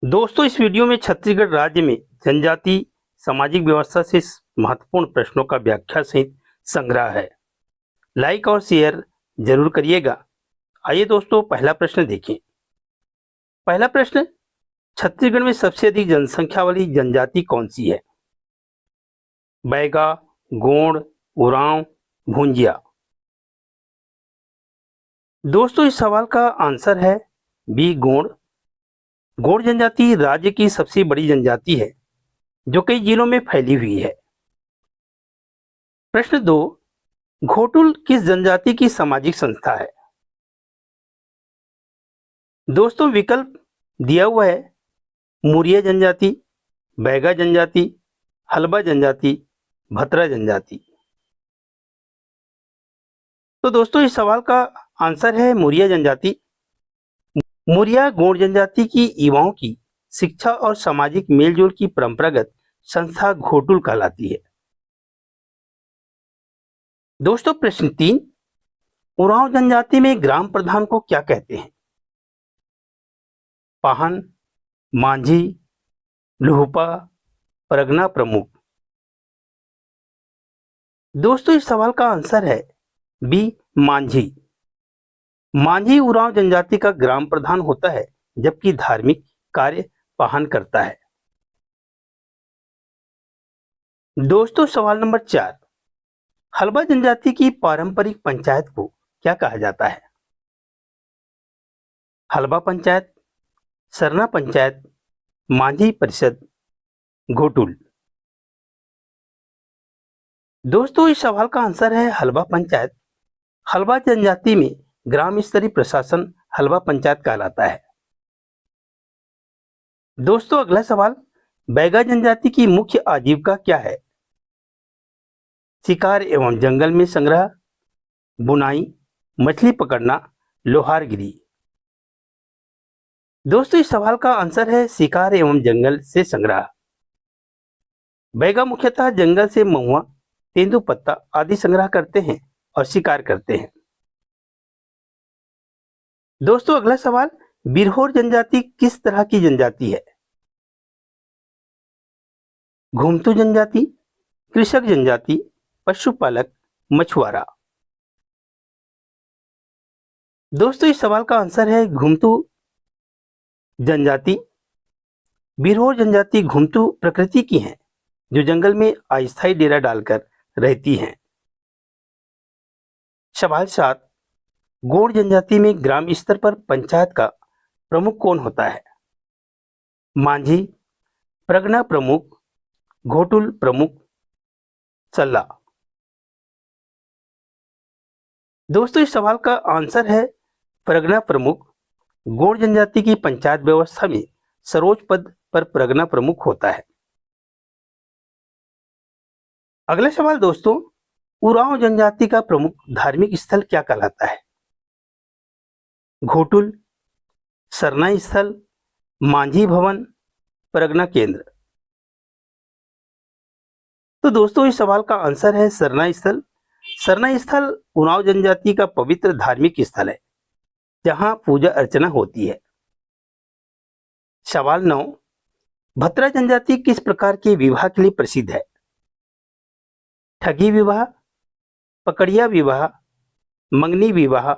दोस्तों, इस वीडियो में छत्तीसगढ़ राज्य में जनजाति सामाजिक व्यवस्था से महत्वपूर्ण प्रश्नों का व्याख्या सहित संग्रह है। लाइक और शेयर जरूर करिएगा। आइए दोस्तों, पहला प्रश्न देखें। पहला प्रश्न, छत्तीसगढ़ में सबसे अधिक जनसंख्या वाली जनजाति कौन सी है? बैगा, गोंड, उरांव, भूंजिया। दोस्तों, इस सवाल का आंसर है बी, गोंड। गोंड जनजाति राज्य की सबसे बड़ी जनजाति है जो कई जिलों में फैली हुई है। प्रश्न 2, घोटुल किस जनजाति की सामाजिक संस्था है? दोस्तों, विकल्प दिया हुआ है मुरिया जनजाति, बैगा जनजाति, हलबा जनजाति, भतरा जनजाति। तो दोस्तों, इस सवाल का आंसर है मुरिया जनजाति। मुरिया गोंड जनजाति की युवाओं की शिक्षा और सामाजिक मेलजोल की परंपरागत संस्था घोटुल कहलाती है। दोस्तों, प्रश्न 3, उरांव जनजाति में ग्राम प्रधान को क्या कहते हैं? पाहन, मांझी, लुहपा, परगना प्रमुख। दोस्तों, इस सवाल का आंसर है बी, मांझी। मांझी उरांव जनजाति का ग्राम प्रधान होता है जबकि धार्मिक कार्य पाहन करता है। दोस्तों, सवाल नंबर 4, हलबा जनजाति की पारंपरिक पंचायत को क्या कहा जाता है? हलबा पंचायत, सरना पंचायत, मांझी परिषद, घोटुल। दोस्तों, इस सवाल का आंसर है हलबा पंचायत। हलबा जनजाति में ग्राम स्तरीय प्रशासन हलबा पंचायत कहलाता है। दोस्तों, अगला सवाल, बैगा जनजाति की मुख्य आजीविका क्या है? शिकार एवं जंगल में संग्रह, बुनाई, मछली पकड़ना, लोहारगिरी। दोस्तों, इस सवाल का आंसर है शिकार एवं जंगल से संग्रह। बैगा मुख्यतः जंगल से महुआ, तेंदुपत्ता आदि संग्रह करते हैं और शिकार करते हैं। दोस्तों, अगला सवाल, बिरहोर जनजाति किस तरह की जनजाति है? घुमतू जनजाति, कृषक जनजाति, पशुपालक, मछुआरा। दोस्तों, इस सवाल का आंसर है घुमतू जनजाति। बिरहोर जनजाति घुमतू प्रकृति की है जो जंगल में अस्थायी डेरा डालकर रहती हैं। सवाल 7, गोंड जनजाति में ग्राम स्तर पर पंचायत का प्रमुख कौन होता है? मांझी, परगना प्रमुख, घोटुल प्रमुख, सल्ला। दोस्तों, इस सवाल का आंसर है परगना प्रमुख। गोंड जनजाति की पंचायत व्यवस्था में सर्वोच्च पद पर परगना प्रमुख होता है। अगला सवाल दोस्तों, उरांव जनजाति का प्रमुख धार्मिक स्थल क्या कहलाता है? घोटुल, सरना स्थल, मांझी भवन, परगना केंद्र। तो दोस्तों, इस सवाल का आंसर है सरना स्थल। सरना स्थल उरांव जनजाति का पवित्र धार्मिक स्थल है जहां पूजा अर्चना होती है। सवाल 9, भतरा जनजाति किस प्रकार के विवाह के लिए प्रसिद्ध है? ठगी विवाह, पकड़िया विवाह, मंगनी विवाह,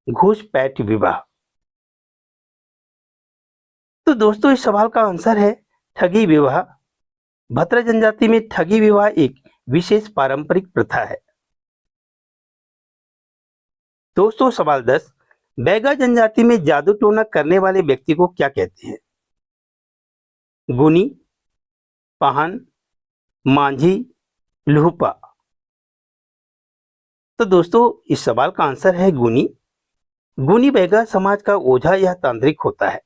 घूसपैठ विवाह। तो दोस्तों, इस सवाल का आंसर है ठगी विवाह। भतरा जनजाति में ठगी विवाह एक विशेष पारंपरिक प्रथा है। दोस्तों, सवाल 10, बैगा जनजाति में जादू टोना करने वाले व्यक्ति को क्या कहते हैं? गुनी, पाहन, मांझी, लुहपा। तो दोस्तों, इस सवाल का आंसर है गुनी। गुनी बैगा समाज का ओझा या तांत्रिक होता है।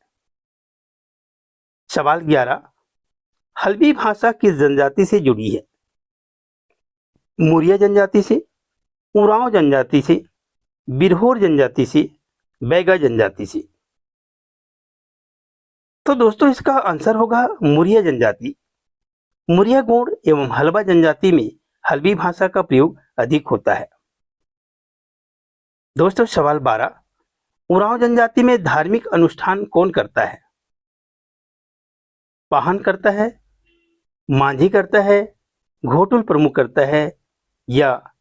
सवाल 11, हल्बी भाषा किस जनजाति से जुड़ी है? मुरिया जनजाति से, उरांव जनजाति से, बिरहोर जनजाति से, बैगा जनजाति से। तो दोस्तों, इसका आंसर होगा मुरिया जनजाति। मुरिया गोंड एवं हलबा जनजाति में हल्बी भाषा का प्रयोग अधिक होता है। दोस्तों, सवाल 12, उरांव जनजाति में धार्मिक अनुष्ठान कौन करता है? पाहन करता है, मांझी करता है, घोटुल प्रमुख करता है या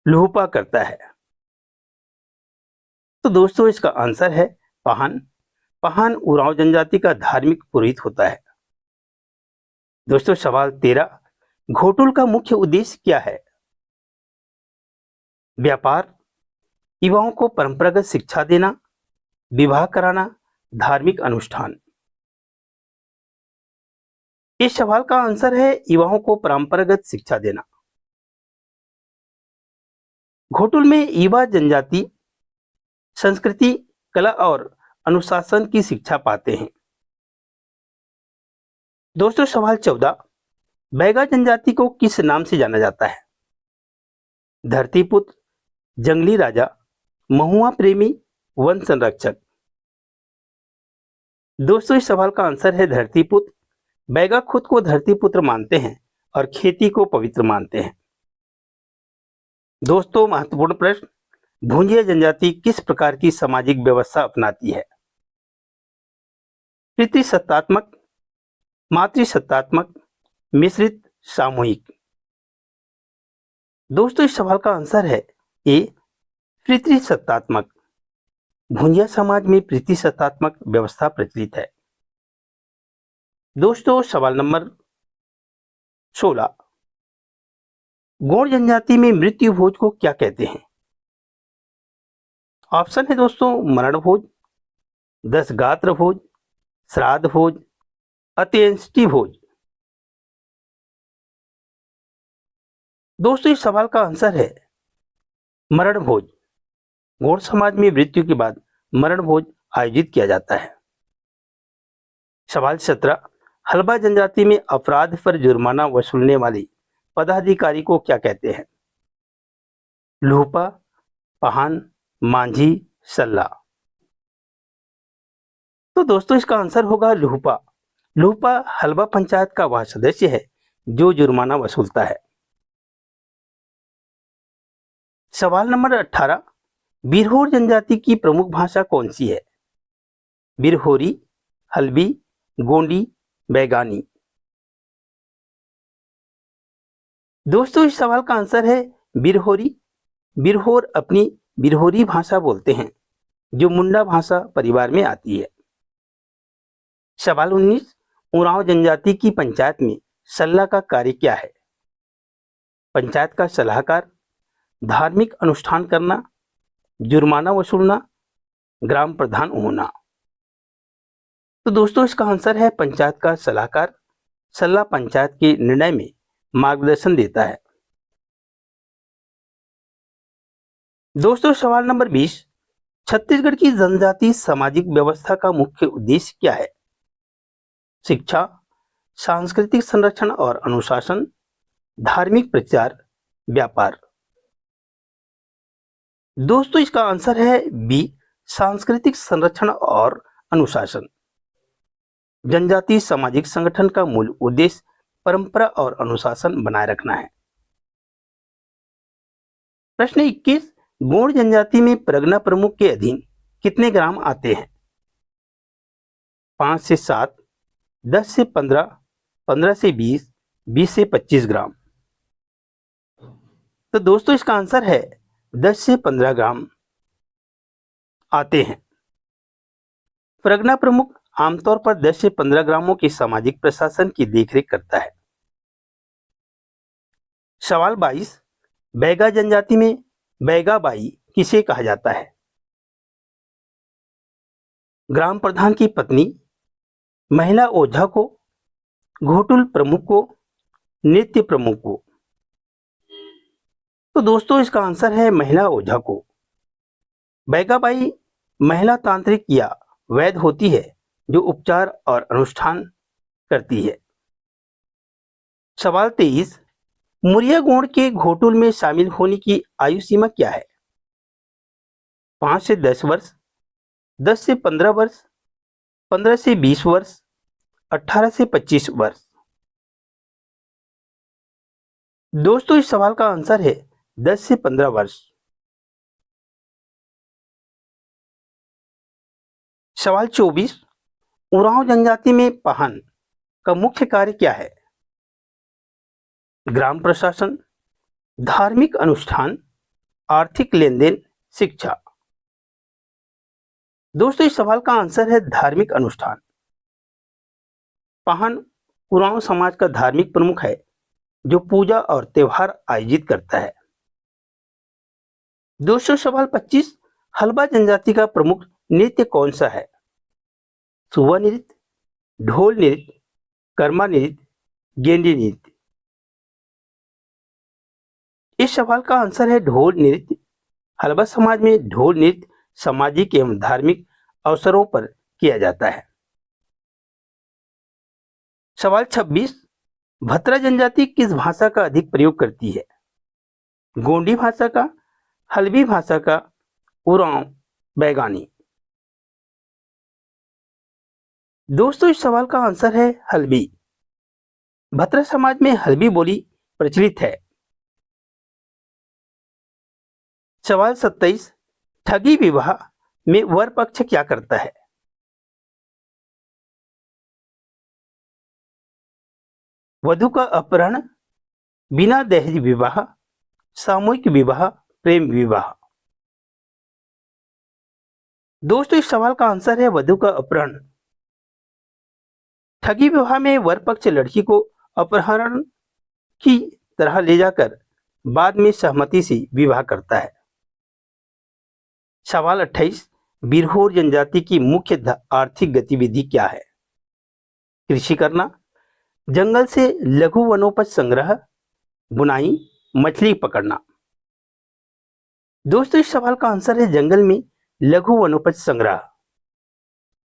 लूहपा करता है? तो दोस्तों इसका आंसर है पाहन। पाहन उरांव जनजाति का धार्मिक पुरोहित होता है। दोस्तों सवाल 13, घोटुल का मुख्य उद्देश्य क्या है? व्यापार, युवाओं को परंपरागत शिक्षा देना, विवाह कराना, धार्मिक अनुष्ठान। इस सवाल का आंसर है युवाओं को परंपरागत शिक्षा देना। घोटुल में युवा जनजाति संस्कृति, कला और अनुशासन की शिक्षा पाते हैं। दोस्तों सवाल 14, बैगा जनजाति को किस नाम से जाना जाता है? धरतीपुत्र, जंगली राजा, महुआ प्रेमी, वन संरक्षक। दोस्तों इस सवाल का आंसर है धरतीपुत्र। बैगा खुद को धरतीपुत्र मानते हैं और खेती को पवित्र मानते हैं। दोस्तों महत्वपूर्ण प्रश्न, भुंजिया जनजाति किस प्रकार की सामाजिक व्यवस्था अपनाती है? पितृसत्तात्मक, मातृसत्तात्मक, मिश्रित, सामूहिक। दोस्तों इस सवाल का आंसर है ए, पितृसत्तात्मक। भुंजिया समाज में पितृसत्तात्मक व्यवस्था प्रचलित है। दोस्तों सवाल नंबर 16, गौड़ जनजाति में मृत्यु भोज को क्या कहते हैं? ऑप्शन है दोस्तों मरण भोज, 10 गात्र भोज, श्राद्ध भोज, अंत्येष्टि भोज। दोस्तों इस सवाल का आंसर है मरण भोज। गौड़ समाज में मृत्यु के बाद मरण भोज आयोजित किया जाता है। सवाल 17, हल्बा जनजाति में अपराध पर जुर्माना वसूलने वाली पदाधिकारी को क्या कहते हैं? लूहपा, पाहन, मांझी, सल्ला। तो दोस्तों इसका आंसर होगा लूहपा। लूहपा हल्बा पंचायत का वह सदस्य है जो जुर्माना वसूलता है। सवाल नंबर 18, बिरहोर जनजाति की प्रमुख भाषा कौन सी है? बिरहोरी, हल्बी, गोंडी, बैगानी। दोस्तों इस सवाल का आंसर है बिरहोरी। बिरहोर अपनी बिरहोरी भाषा बोलते हैं जो मुंडा भाषा परिवार में आती है। सवाल 19, उरांव जनजाति की पंचायत में सल्ला का कार्य क्या है? पंचायत का सलाहकार, धार्मिक अनुष्ठान करना, जुर्माना वसूलना, ग्राम प्रधान होना। तो दोस्तों इसका आंसर है पंचायत का सलाहकार। सल्ला पंचायत के निर्णय में मार्गदर्शन देता है। दोस्तों सवाल नंबर 20, छत्तीसगढ़ की जनजाति सामाजिक व्यवस्था का मुख्य उद्देश्य क्या है? शिक्षा, सांस्कृतिक संरक्षण और अनुशासन, धार्मिक प्रचार, व्यापार। दोस्तों इसका आंसर है बी, सांस्कृतिक संरक्षण और अनुशासन। जनजाति सामाजिक संगठन का मूल उद्देश्य परंपरा और अनुशासन बनाए रखना है। प्रश्न 21, गौड़ जनजाति में परगना प्रमुख के अधीन कितने ग्राम आते हैं? 5 से 7, 10 से 15, 15 से 20, 20 से 25 ग्राम। तो दोस्तों इसका आंसर है 10 से 15 ग्राम आते हैं। परगना प्रमुख आमतौर पर 10 से 15 ग्रामों के सामाजिक प्रशासन की देखरेख करता है। सवाल 22, बैगा जनजाति में बैगा बाई किसे कहा जाता है? ग्राम प्रधान की पत्नी, महिला ओझा को, घोटुल प्रमुख को, नृत्य प्रमुख को। तो दोस्तों इसका आंसर है महिला ओझा को। बैगा बाई महिला तांत्रिक या वैद्य होती है जो उपचार और अनुष्ठान करती है। सवाल 23, मुरिया गौड़ के घोटुल में शामिल होने की आयु सीमा क्या है? 5 से 10 वर्ष, 10 से 15 वर्ष, 15 से 20 वर्ष, 18 से 25 वर्ष। दोस्तों इस सवाल का आंसर है 10 से 15 वर्ष। सवाल 24, उरांव जनजाति में पाहन का मुख्य कार्य क्या है? ग्राम प्रशासन, धार्मिक अनुष्ठान, आर्थिक लेन देन, शिक्षा। दोस्तों इस सवाल का आंसर है धार्मिक अनुष्ठान। पाहन उरांव समाज का धार्मिक प्रमुख है जो पूजा और त्योहार आयोजित करता है। दोस्तों सवाल 25, हल्बा जनजाति का प्रमुख नृत्य कौन सा है? सुवा नृत्य, ढोल नृत्य, कर्मा नृत्य, गेंडी नृत्य। इस सवाल का आंसर है ढोल नृत्य। हल्बा समाज में ढोल नृत्य सामाजिक एवं धार्मिक अवसरों पर किया जाता है। सवाल 26, भतरा जनजाति किस भाषा का अधिक प्रयोग करती है? गोंडी भाषा का, हल्बी भाषा का, उरांव, बैगानी। दोस्तों इस सवाल का आंसर है हल्बी। भतरा समाज में हल्बी बोली प्रचलित है। सवाल 27, ठगी विवाह में वर पक्ष क्या करता है? वधु का अपहरण, बिना दहेज विवाह, सामूहिक विवाह, प्रेम विवाह। दोस्तों इस सवाल का आंसर है वधु का अपहरण। ठगी विवाह में वर पक्ष लड़की को अपहरण की तरह ले जाकर बाद में सहमति से विवाह करता है। सवाल 28, बिरहोर जनजाति की मुख्य आर्थिक गतिविधि क्या है? कृषि करना, जंगल से लघु वनोपज संग्रह, बुनाई, मछली पकड़ना। दोस्तों इस सवाल का आंसर है जंगल में लघु वनोपज संग्रह।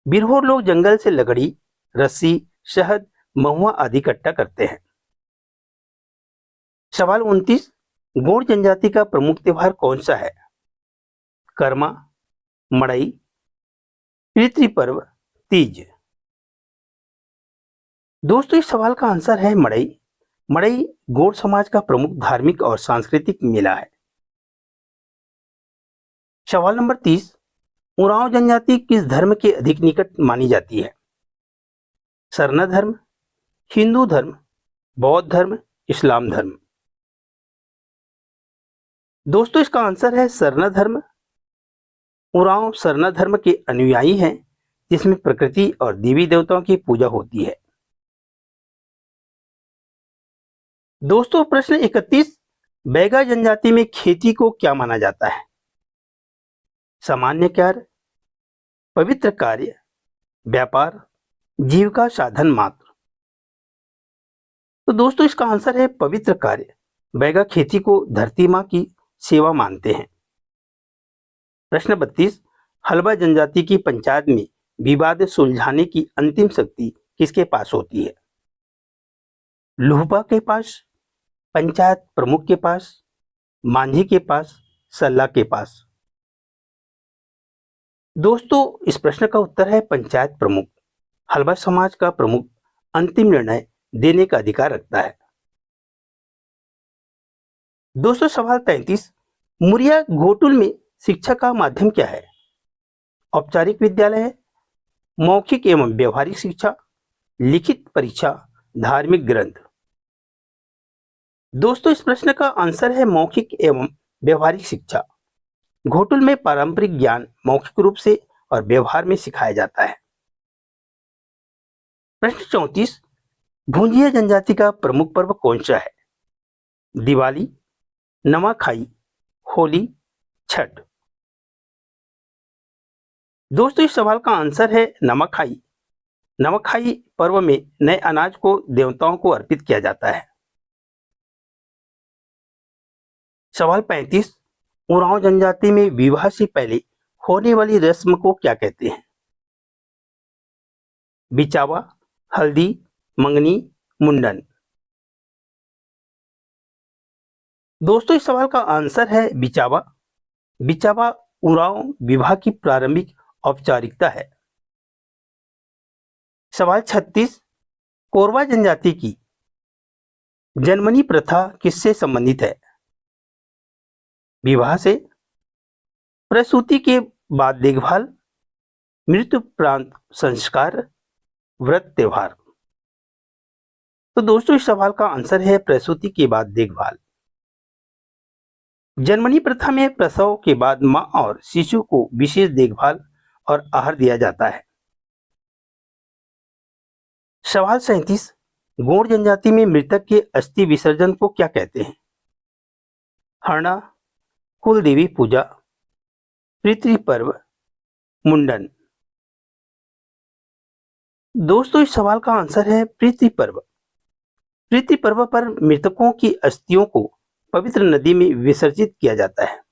बिरहोर लोग जंगल से लकड़ी, रस्सी, शहद, महुआ आदि इकट्ठा करते हैं। सवाल 29, गोंड जनजाति का प्रमुख त्योहार कौन सा है? कर्मा, मड़ई, पितृपर्व, तीज। दोस्तों इस सवाल का आंसर है मड़ई। मड़ई गोंड समाज का प्रमुख धार्मिक और सांस्कृतिक मेला है। सवाल नंबर 30, उरांव जनजाति किस धर्म के अधिक निकट मानी जाती है? सरना धर्म, हिंदू धर्म, बौद्ध धर्म, इस्लाम धर्म। दोस्तों इसका आंसर है सरना धर्म। उरांव सरना धर्म के अनुयायी हैं जिसमें प्रकृति और देवी देवताओं की पूजा होती है। दोस्तों प्रश्न 31, बैगा जनजाति में खेती को क्या माना जाता है? सामान्य कार्य, पवित्र कार्य, व्यापार, जीविका साधन मात्र। तो दोस्तों इसका आंसर है पवित्र कार्य। बैगा खेती को धरती मां की सेवा मानते हैं। प्रश्न 32, हल्बा जनजाति की पंचायत में विवाद सुलझाने की अंतिम शक्ति किसके पास होती है? लूहबा के पास, पंचायत प्रमुख के पास, मांझी के पास, सल्ला के पास। दोस्तों इस प्रश्न का उत्तर है पंचायत प्रमुख। हल्बा समाज का प्रमुख अंतिम निर्णय देने का अधिकार रखता है। दोस्तों सवाल 33, मुरिया घोटुल में शिक्षा का माध्यम क्या है? औपचारिक विद्यालय है, मौखिक एवं व्यवहारिक शिक्षा, लिखित परीक्षा, धार्मिक ग्रंथ। दोस्तों इस प्रश्न का आंसर है मौखिक एवं व्यवहारिक शिक्षा। घोटुल में पारंपरिक ज्ञान मौखिक रूप से और व्यवहार में सिखाया जाता है। प्रश्न 34, भुंजिया जनजाति का प्रमुख पर्व कौन सा है? दिवाली, नवाखाई, होली, छठ। दोस्तों इस सवाल का आंसर है नवाखाई। नवाखाई पर्व में नए अनाज को देवताओं को अर्पित किया जाता है। सवाल 35, उरांव जनजाति में विवाह से पहले होने वाली रस्म को क्या कहते हैं? बिचावा, हल्दी, मंगनी, मुंडन। दोस्तों इस सवाल का आंसर है बिचावा। बिचावा उरांव विवाह की प्रारंभिक औपचारिकता है। सवाल 36, कोरवा जनजाति की जन्मनी प्रथा किससे संबंधित है? विवाह से, प्रसूति के बाद देखभाल, मृत्यु उपरांत संस्कार, व्रत त्योहार। तो दोस्तों इस सवाल का आंसर है प्रसूति के बाद देखभाल। जर्मनी प्रथा में प्रसव के बाद मां और शिशु को विशेष देखभाल और आहार दिया जाता है। सवाल 37, गौड़ जनजाति में मृतक के अस्थि विसर्जन को क्या कहते हैं? हरना, कुल देवी पूजा, पितृपर्व, मुंडन। दोस्तों इस सवाल का आंसर है पितृपर्व। पितृपर्व पर मृतकों की अस्थियों को पवित्र नदी में विसर्जित किया जाता है।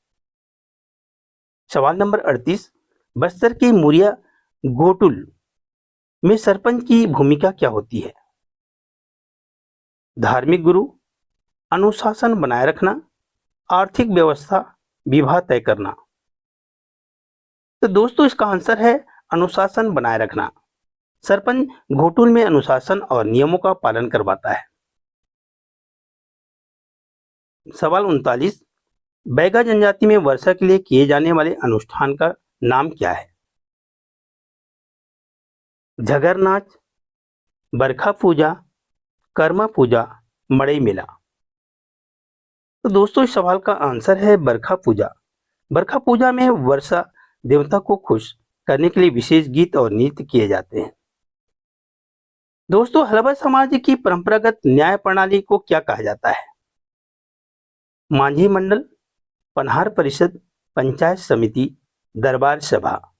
सवाल नंबर 38, बस्तर के मुरिया गोटुल में सरपंच की भूमिका क्या होती है? धार्मिक गुरु, अनुशासन बनाए रखना, आर्थिक व्यवस्था, विवाह तय करना। तो दोस्तों इसका आंसर है अनुशासन बनाए रखना। सरपंच घोटुल में अनुशासन और नियमों का पालन करवाता है। सवाल 39, बैगा जनजाति में वर्षा के लिए किए जाने वाले अनुष्ठान का नाम क्या है? झगर नाच, बरखा पूजा, कर्मा पूजा, मड़ई मेला। तो दोस्तों इस सवाल का आंसर है बरखा पूजा। बरखा पूजा में वर्षा देवता को खुश करने के लिए विशेष गीत और नृत्य किए जाते हैं। दोस्तों हलबा समाज की परंपरागत न्याय प्रणाली को क्या कहा जाता है? मांझी मंडल, पनहार परिषद, पंचायत समिति, दरबार सभा।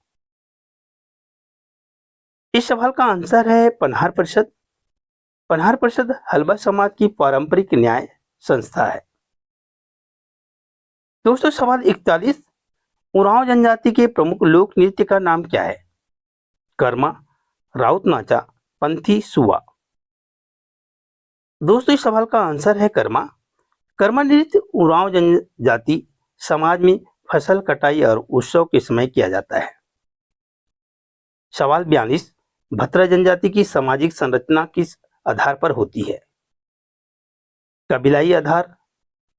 इस सवाल का आंसर है पनहार परिषद। पनहार परिषद हलबा समाज की पारंपरिक न्याय संस्था है। दोस्तों सवाल 41, उरांव जनजाति के प्रमुख लोक नृत्य का नाम क्या है? कर्मा, राउत नाचा, पंथी, सुआ। दोस्तों इस सवाल का आंसर है कर्मा। कर्मा नृत्य उरांव जनजाति समाज में फसल कटाई और उत्सव के समय किया जाता है। सवाल 42, भतरा जनजाति की सामाजिक संरचना किस आधार पर होती है? कबीलाई आधार,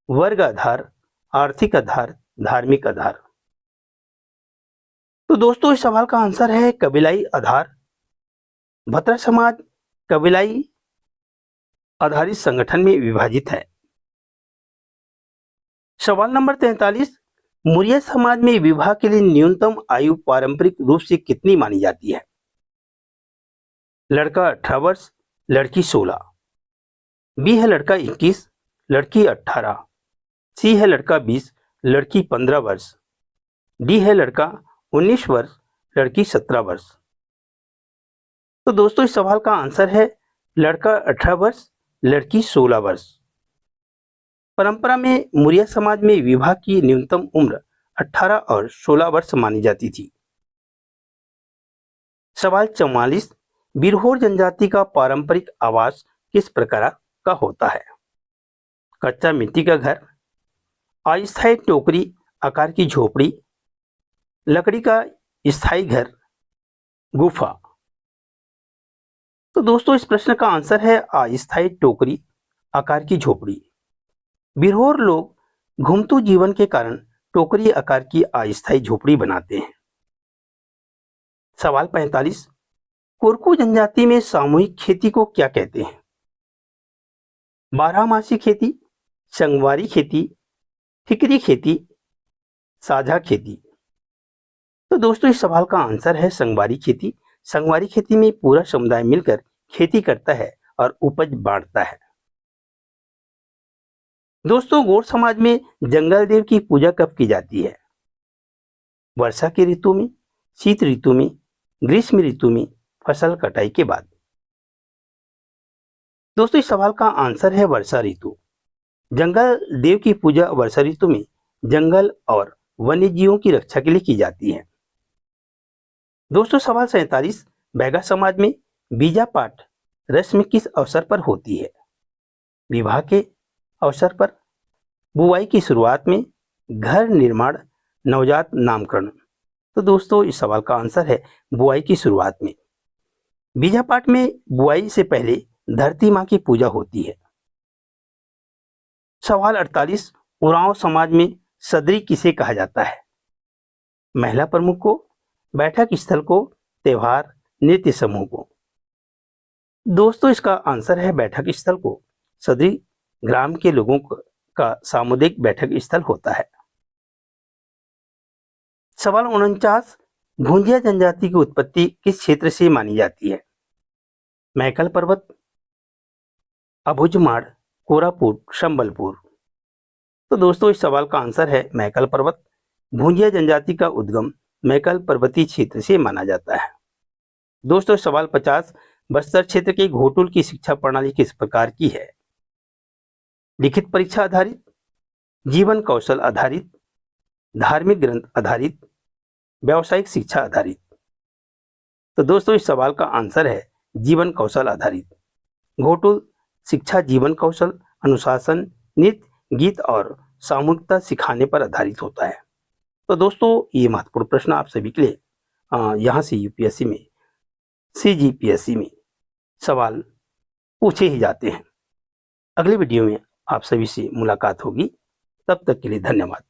वर्ग आधार, आर्थिक आधार, धार्मिक आधार। तो दोस्तों इस सवाल का आंसर है कबीलाई आधार। भतरा समाज कबीलाई आधारित संगठन में विभाजित है। सवाल नंबर 43, मुरिया समाज में विवाह के लिए न्यूनतम आयु पारंपरिक रूप से कितनी मानी जाती है? लड़का 18 वर्ष, लड़की 16। बी है लड़का 21, लड़की 18। सी है लड़का 20, लड़की 15 वर्ष। डी है लड़का 19 वर्ष, लड़की 17 वर्ष। तो दोस्तों इस सवाल का आंसर है लड़का 18 वर्ष, लड़की 16 वर्ष। परंपरा में मुरिया समाज में विवाह की न्यूनतम उम्र 18 और 16 वर्ष मानी जाती थी। सवाल 44, बिरहोर जनजाति का पारंपरिक आवास किस प्रकार का होता है? कच्चा मिट्टी का घर, अस्थायी टोकरी आकार की झोपड़ी, लकड़ी का स्थायी घर, गुफा। तो दोस्तों इस प्रश्न का आंसर है अस्थायी टोकरी आकार की झोपड़ी। बिरहोर लोग घुमतू जीवन के कारण टोकरी आकार की अस्थायी झोपड़ी बनाते हैं। सवाल 45, कोरकू जनजाति में सामूहिक खेती को क्या कहते हैं? बारहमासी खेती, संगवारी खेती, ठिकरी खेती, साझा खेती। तो दोस्तों इस सवाल का आंसर है संगवारी खेती। संगवारी खेती में पूरा समुदाय मिलकर खेती करता है और उपज बांटता है। दोस्तों गौड़ समाज में जंगल देव की पूजा कब की जाती है? वर्षा के ऋतु में, शीत ऋतु में, ग्रीष्म ऋतु में, फसल कटाई के बाद। दोस्तों इस सवाल का आंसर है वर्षा ऋतु। जंगल देव की पूजा वर्षा ऋतु में जंगल और वन्य जीवों की रक्षा के लिए की जाती है। दोस्तों सवाल 47, बैगा समाज में बीजा पाठ रस्म किस अवसर पर होती है? विवाह के अवसर पर, बुआई की शुरुआत में, घर निर्माण, नवजात नामकरण। तो दोस्तों इस सवाल का आंसर है बुआई की शुरुआत में। बीजा पाठ में बुआई से पहले धरती मां की पूजा होती है। सवाल 48, उरांव समाज में सदरी किसे कहा जाता है? महिला प्रमुख को, बैठक स्थल को, त्योहार, नृत्य समूह को। दोस्तों इसका आंसर है बैठक स्थल को सदरी ग्राम के लोगों का सामुदायिक बैठक स्थल होता है। सवाल 49, भूंजिया जनजाति की उत्पत्ति किस क्षेत्र से मानी जाती है? मैकल पर्वत, अभुजमाड़, कोरापुट, संबलपुर। तो दोस्तों इस सवाल का आंसर है मैकल पर्वत। भूंजिया जनजाति का उद्गम मैकल पर्वतीय क्षेत्र से माना जाता है। दोस्तों सवाल 50, बस्तर क्षेत्र के घोटुल की शिक्षा प्रणाली किस प्रकार की है? लिखित परीक्षा आधारित, जीवन कौशल आधारित, धार्मिक ग्रंथ आधारित, व्यावसायिक शिक्षा आधारित। तो दोस्तों इस सवाल का आंसर है जीवन कौशल आधारित। घोटुल शिक्षा जीवन कौशल, अनुशासन, नृत्य, गीत और सामूहिकता सिखाने पर आधारित होता है। तो दोस्तों ये महत्वपूर्ण प्रश्न आप सभी के लिए यहाँ से यूपीएससी में, सीजीपीएससी में सवाल पूछे ही जाते हैं। अगले वीडियो में आप सभी से मुलाकात होगी। तब तक के लिए धन्यवाद।